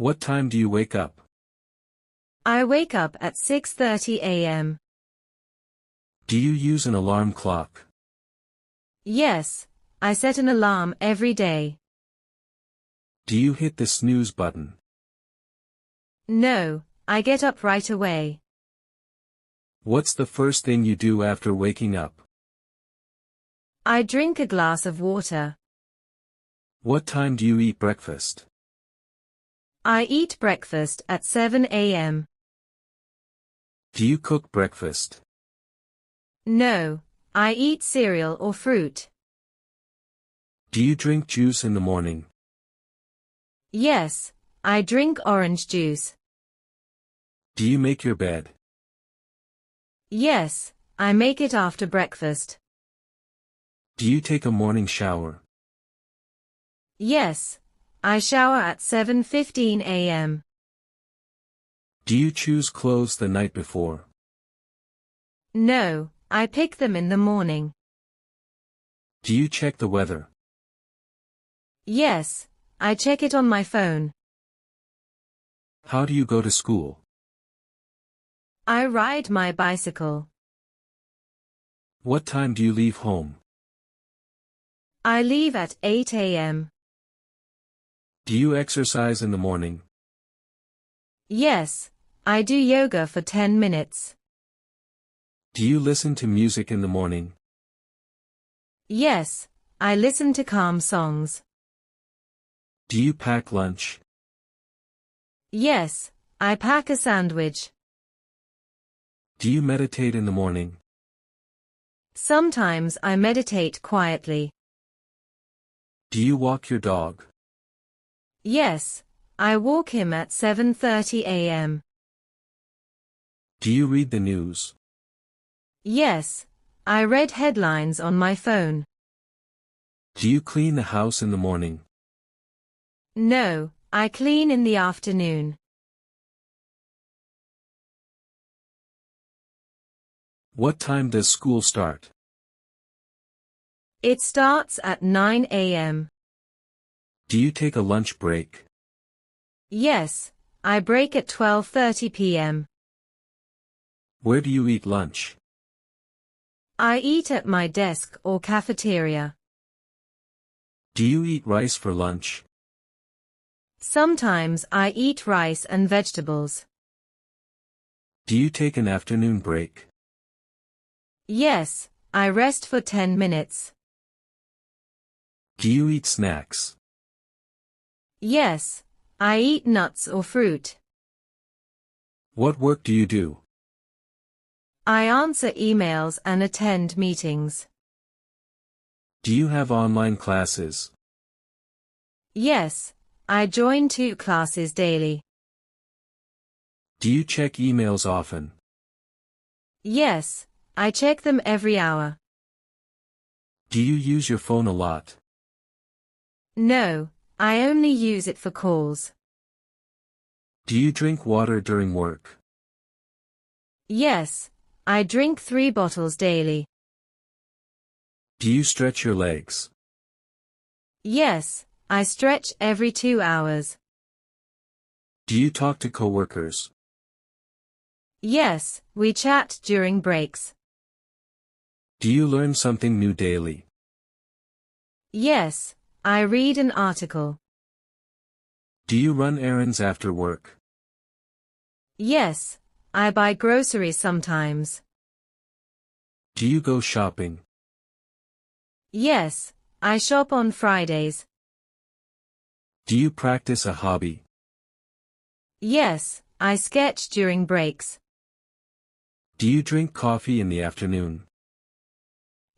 What time do you wake up? I wake up at 6:30 a.m. Do you use an alarm clock? Yes, I set an alarm every day. Do you hit the snooze button? No, I get up right away. What's the first thing you do after waking up? I drink a glass of water. What time do you eat breakfast? I eat breakfast at 7 a.m. Do you cook breakfast? No, I eat cereal or fruit. Do you drink juice in the morning? Yes, I drink orange juice. Do you make your bed? Yes, I make it after breakfast. Do you take a morning shower? Yes, I shower at 7:15 a.m. Do you choose clothes the night before? No, I pick them in the morning. Do you check the weather? Yes, I check it on my phone. How do you go to school? I ride my bicycle. What time do you leave home? I leave at 8 a.m. Do you exercise in the morning? Yes, I do yoga for 10 minutes. Do you listen to music in the morning? Yes, I listen to calm songs. Do you pack lunch? Yes, I pack a sandwich. Do you meditate in the morning? Sometimes I meditate quietly. Do you walk your dog? Yes, I walk him at 7:30 a.m. Do you read the news? Yes, I read headlines on my phone. Do you clean the house in the morning? No, I clean in the afternoon. What time does school start? It starts at 9 a.m. Do you take a lunch break? Yes, I break at 12:30 p.m. Where do you eat lunch? I eat at my desk or cafeteria. Do you eat rice for lunch? Sometimes I eat rice and vegetables. Do you take an afternoon break? Yes, I rest for 10 minutes. Do you eat snacks? Yes, I eat nuts or fruit. What work do you do? I answer emails and attend meetings. Do you have online classes? Yes, I join 2 classes daily. Do you check emails often? Yes, I check them every hour. Do you use your phone a lot? No, I only use it for calls. Do you drink water during work? Yes, I drink 3 bottles daily. Do you stretch your legs? Yes, I stretch every 2 hours. Do you talk to coworkers? Yes, we chat during breaks. Do you learn something new daily? Yes, I read an article. Do you run errands after work? Yes, I buy groceries sometimes. Do you go shopping? Yes, I shop on Fridays. Do you practice a hobby? Yes, I sketch during breaks. Do you drink coffee in the afternoon?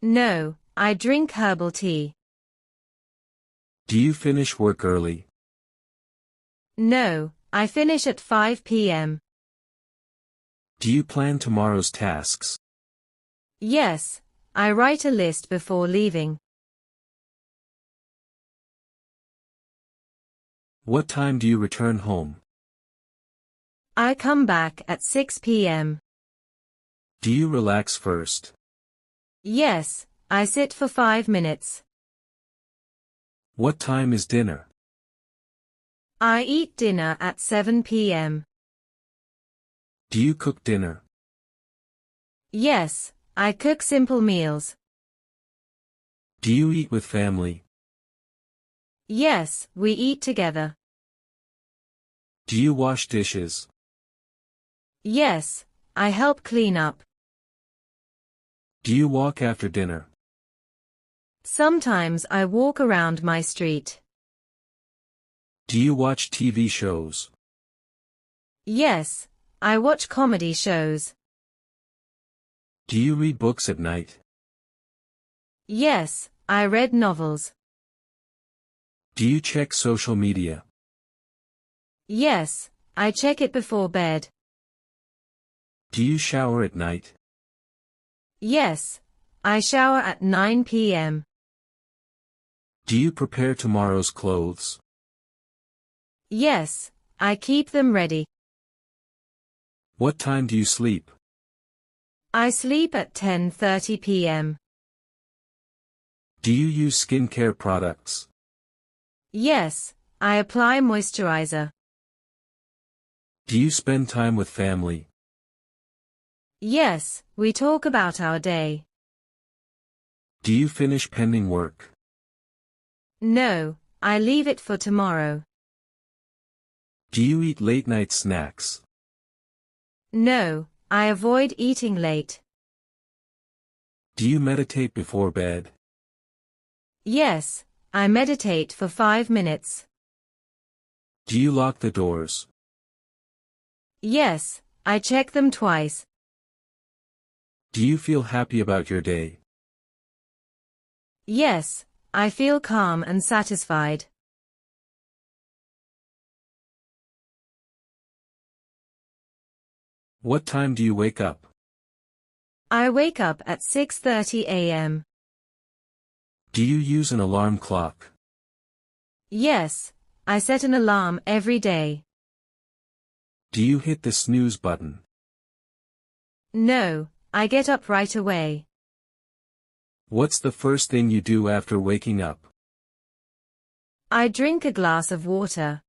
No, I drink herbal tea. Do you finish work early? No, I finish at 5 p.m. Do you plan tomorrow's tasks? Yes, I write a list before leaving. What time do you return home? I come back at 6 p.m. Do you relax first? Yes, I sit for 5 minutes. What time is dinner? I eat dinner at 7 p.m. Do you cook dinner? Yes, I cook simple meals. Do you eat with family? Yes, we eat together. Do you wash dishes? Yes, I help clean up. Do you walk after dinner? Sometimes I walk around my street. Do you watch TV shows? Yes, I watch comedy shows. Do you read books at night? Yes, I read novels. Do you check social media? Yes, I check it before bed. Do you shower at night? Yes, I shower at 9 p.m. Do you prepare tomorrow's clothes? Yes, I keep them ready. What time do you sleep? I sleep at 10:30 p.m. Do you use skincare products? Yes, I apply moisturizer. Do you spend time with family? Yes, we talk about our day. Do you finish pending work? No, I leave it for tomorrow. Do you eat late-night snacks? No, I avoid eating late. Do you meditate before bed? Yes, I meditate for 5 minutes. Do you lock the doors? Yes, I check them twice. Do you feel happy about your day? Yes, I feel calm and satisfied. What time do you wake up? I wake up at 6:30 a.m. Do you use an alarm clock? Yes, I set an alarm every day. Do you hit the snooze button? No, I get up right away. What's the first thing you do after waking up? I drink a glass of water.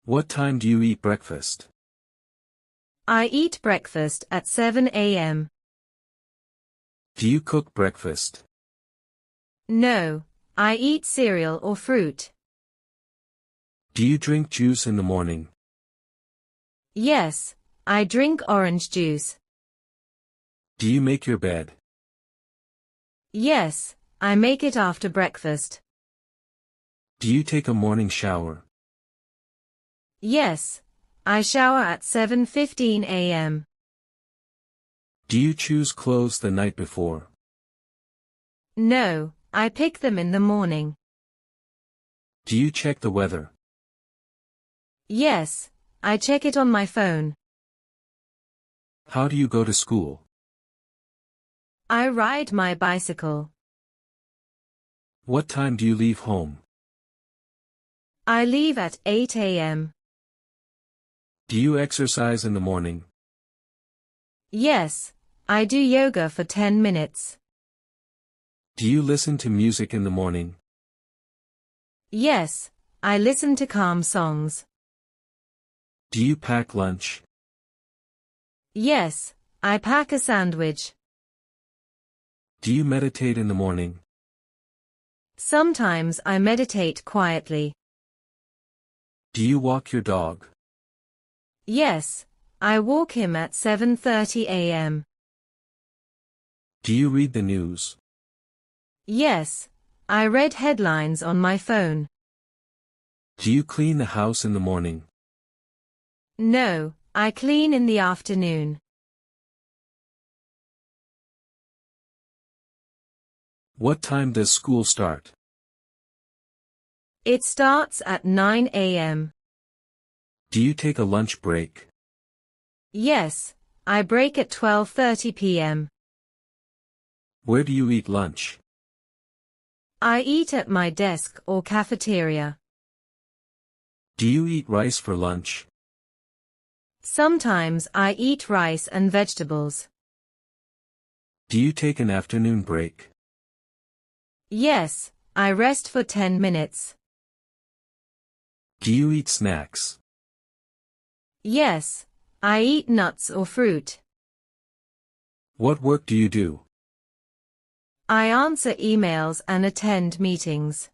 What time do you eat breakfast? I eat breakfast at 7 a.m. Do you cook breakfast? No, I eat cereal or fruit. Do you drink juice in the morning? Yes, I drink orange juice. Do you make your bed? Yes, I make it after breakfast. Do you take a morning shower? Yes, I shower at 7:15 a.m. Do you choose clothes the night before? No, I pick them in the morning. Do you check the weather? Yes, I check it on my phone. How do you go to school? I ride my bicycle. What time do you leave home? I leave at 8 a.m. Do you exercise in the morning? Yes, I do yoga for 10 minutes. Do you listen to music in the morning? Yes, I listen to calm songs. Do you pack lunch? Yes, I pack a sandwich. Do you meditate in the morning? Sometimes I meditate quietly. Do you walk your dog? Yes, I walk him at 7:30 a.m. Do you read the news? Yes, I read headlines on my phone. Do you clean the house in the morning? No, I clean in the afternoon. What time does school start? It starts at 9 a.m. Do you take a lunch break? Yes, I break at 12:30 p.m. Where do you eat lunch? I eat at my desk or cafeteria. Do you eat rice for lunch? Sometimes I eat rice and vegetables. Do you take an afternoon break? Yes, I rest for 10 minutes. Do you eat snacks? Yes, I eat nuts or fruit. What work do you do? I answer emails and attend meetings.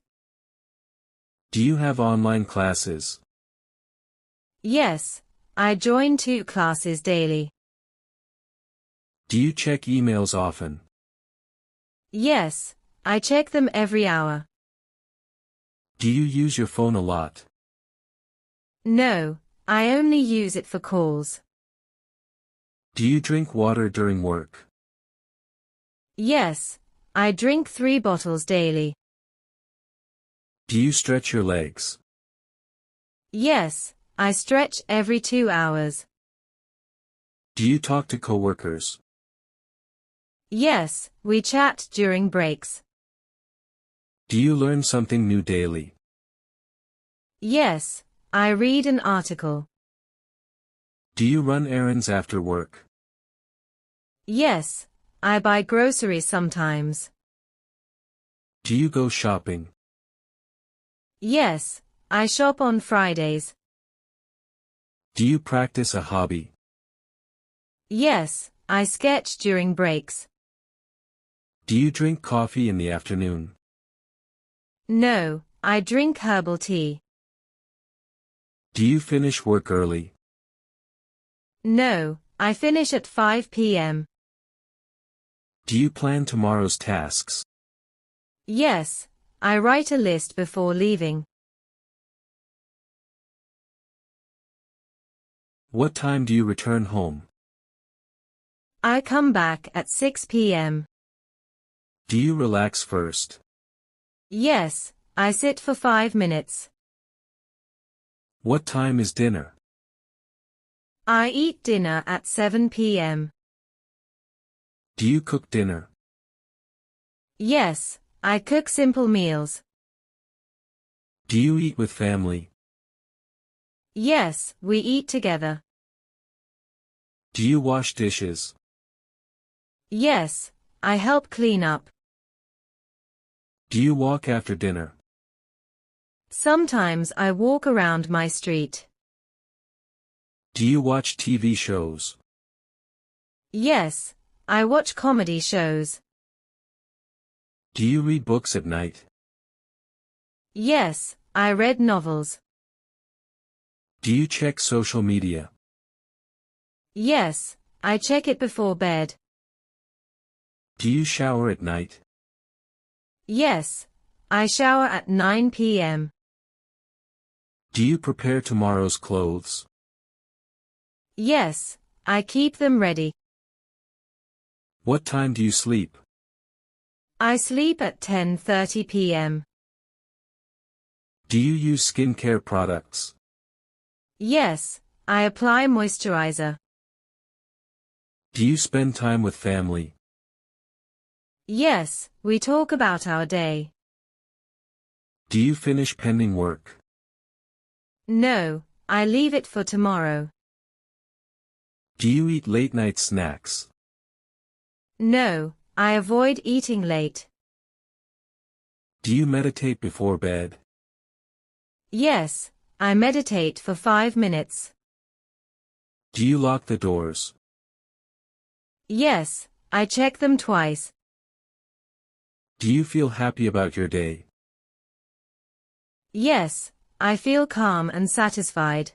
Do you have online classes? Yes, I join 2 classes daily. Do you check emails often? Yes, I check them every hour. Do you use your phone a lot? No, I only use it for calls. Do you drink water during work? Yes, I drink 3 bottles daily. Do you stretch your legs? Yes, I stretch every 2 hours. Do you talk to coworkers? Yes, we chat during breaks. Do you learn something new daily? Yes, I read an article. Do you run errands after work? Yes, I buy groceries sometimes. Do you go shopping? Yes, I shop on Fridays. Do you practice a hobby? Yes, I sketch during breaks. Do you drink coffee in the afternoon? No, I drink herbal tea. Do you finish work early? No, I finish at 5 p.m. Do you plan tomorrow's tasks? Yes, I write a list before leaving. What time do you return home? I come back at 6 p.m. Do you relax first? Yes, I sit for 5 minutes. What time is dinner? I eat dinner at 7 p.m. Do you cook dinner? Yes, I cook simple meals. Do you eat with family? Yes, we eat together. Do you wash dishes? Yes, I help clean up. Do you walk after dinner? Sometimes I walk around my street. Do you watch TV shows? Yes, I watch comedy shows. Do you read books at night? Yes, I read novels. Do you check social media? Yes, I check it before bed. Do you shower at night? Yes, I shower at 9 p.m. Do you prepare tomorrow's clothes? Yes, I keep them ready. What time do you sleep? I sleep at 10:30 p.m. Do you use skincare products? Yes, I apply moisturizer. Do you spend time with family? Yes, we talk about our day. Do you finish pending work? No, I leave it for tomorrow. Do you eat late-night snacks? No, I avoid eating late. Do you meditate before bed? Yes, I meditate for 5 minutes. Do you lock the doors? Yes, I check them twice. Do you feel happy about your day? Yes, I feel calm and satisfied.